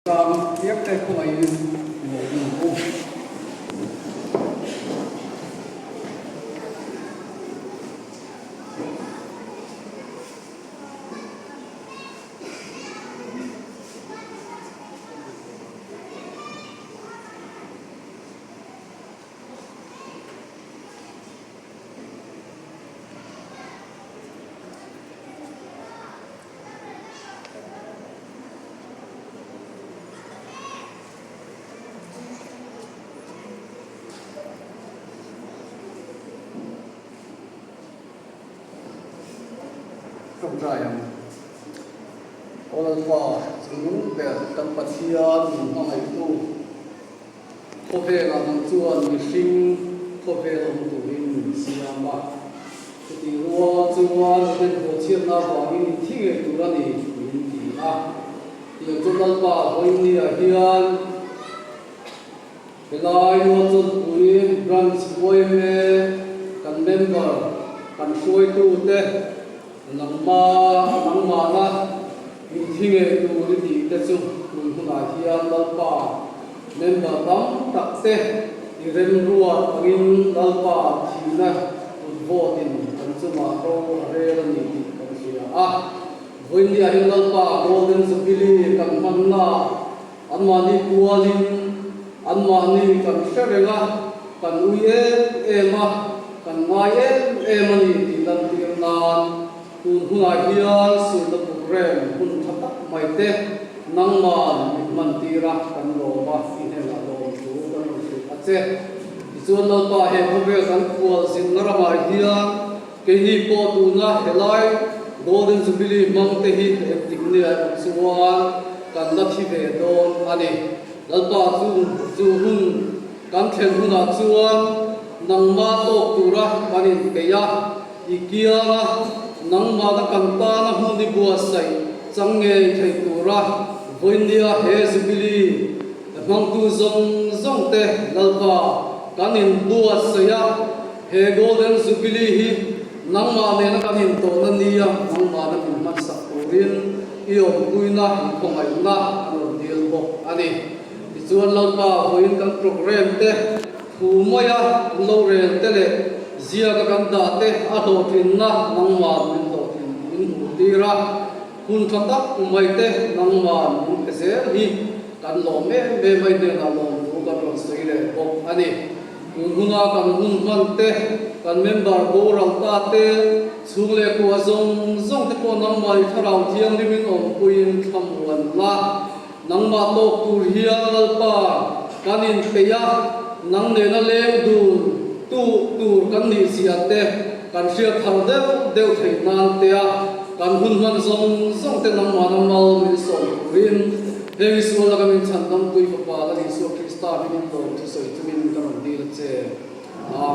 biết đây không ai ngủ không dài không orang tua sebelum tempat sian mengenai itu kopi orang tuan missing kopi orang tuin siapa jadi luar tuan dan bocil apa ini tiga tuan ini yang tuan apa ini ahian belai luar tuan branch boy me kan member kan suai tu deh nangma na hinge tu di te chu kun huna hian lalpa member tam takte irem ruwa angin lalpa thina votin an chuma ro are ni kan sia voin dia hin lalpa golden jubilee kan manna anmani kualin anmani kan serenga kan uye ema kan ngaye emani dilan tirnan hunai hian sulta program hun thatak maite nangman mantira kan loma inela lom tu kan su ache izon lo pa he hobe kan kual sin narama hian ke hi po tu na helai golden jubilee mang te hi tiknia suwan kan la thi ve don ani lalpa chu hun kan thlen huna chuan nangma to tura kanin peya ikiara nangma da kanta na huni buasai change thei tura voindia he jubilee mang tu zong te lalpa kanin buasaya he golden jubilee hi nangma ne na kanin to na niya nangma na min man sakurin iom kuina khongai na ro dil bo ani chuan lalpa voin kan program te thumaya lorel tele zia ka kanda te a do tin na nangma min do tin in tira hun thata umai te nangma min ese hi kan lo me mai de na lo ku ka ron sei le ok ani huna kan hun man te kan member bo rang ta te chung le ko zong te ko nangma i tharau thiang ni min om puin tham wan la nangma to tur hiang alpa kanin peya nang ne na leng dun tu kan ni siate kan sia thar deu thei nan te kan hun man zong te nang ma mal min so rin hevi so la kan chan dam tui pa la ni so krista min to tu so itu min kan dil che amen.